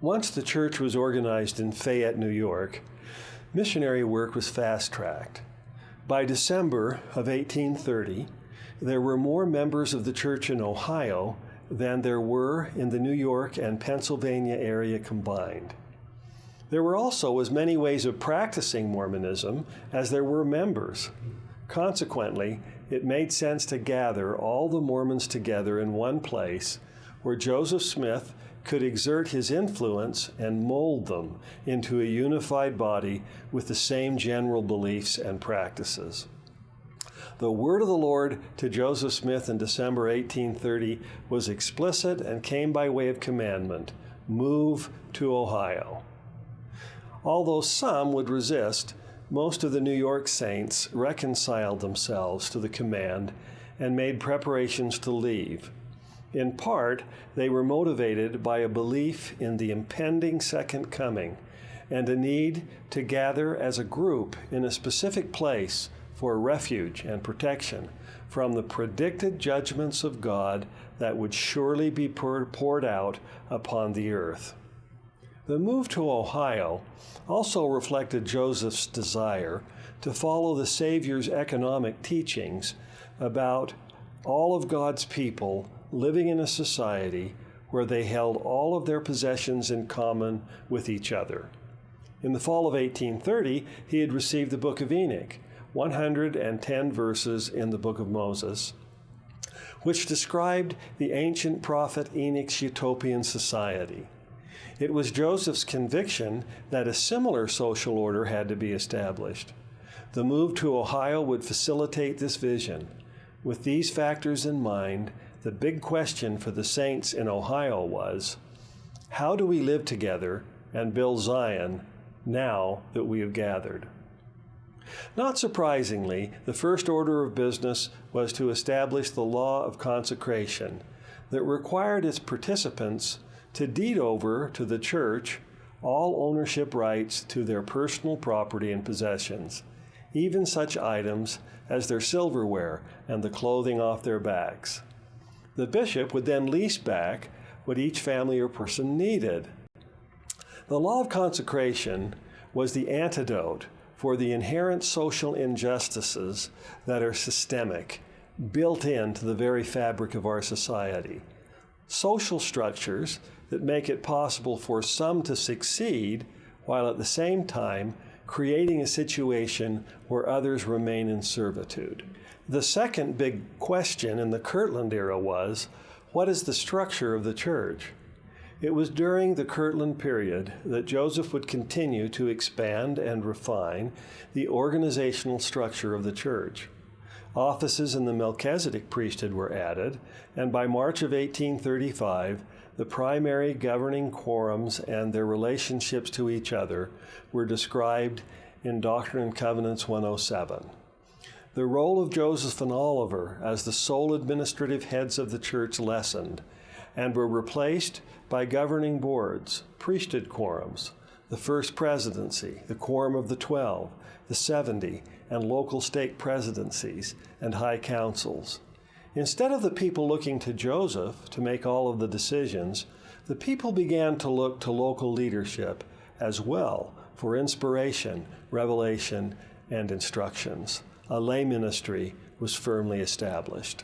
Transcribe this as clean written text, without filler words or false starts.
Once the church was organized in Fayette, New York, missionary work was fast-tracked. By December of 1830, there were more members of the church in Ohio than there were in the New York and Pennsylvania area combined. There were also as many ways of practicing Mormonism as there were members. Consequently, it made sense to gather all the Mormons together in one place where Joseph Smith could exert his influence and mold them into a unified body with the same general beliefs and practices. The word of the Lord to Joseph Smith in December 1830 was explicit and came by way of commandment: move to Ohio. Although some would resist, most of the New York saints reconciled themselves to the command and made preparations to leave. In part, they were motivated by a belief in the impending second coming and a need to gather as a group in a specific place for refuge and protection from the predicted judgments of God that would surely be poured out upon the earth. The move to Ohio also reflected Joseph's desire to follow the Savior's economic teachings about all of God's people living in a society where they held all of their possessions in common with each other. In the fall of 1830, he had received the Book of Enoch, 110 verses in the Book of Moses, which described the ancient prophet Enoch's utopian society. It was Joseph's conviction that a similar social order had to be established. The move to Ohio would facilitate this vision. With these factors in mind, the big question for the saints in Ohio was, how do we live together and build Zion now that we have gathered? Not surprisingly, the first order of business was to establish the law of consecration that required its participants to deed over to the church all ownership rights to their personal property and possessions, even such items as their silverware and the clothing off their backs. The bishop would then lease back what each family or person needed. The law of consecration was the antidote for the inherent social injustices that are systemic, built into the very fabric of our society. Social structures that make it possible for some to succeed while at the same time creating a situation where others remain in servitude. The second big question in the Kirtland era was, what is the structure of the church? It was during the Kirtland period that Joseph would continue to expand and refine the organizational structure of the church. Offices in the Melchizedek priesthood were added, and by March of 1835, the primary governing quorums and their relationships to each other were described in Doctrine and Covenants 107. The role of Joseph and Oliver as the sole administrative heads of the church lessened and were replaced by governing boards, priesthood quorums, the first presidency, the quorum of the 12, the 70, and local stake presidencies and high councils. Instead of the people looking to Joseph to make all of the decisions, the people began to look to local leadership as well for inspiration, revelation, and instructions. A lay ministry was firmly established.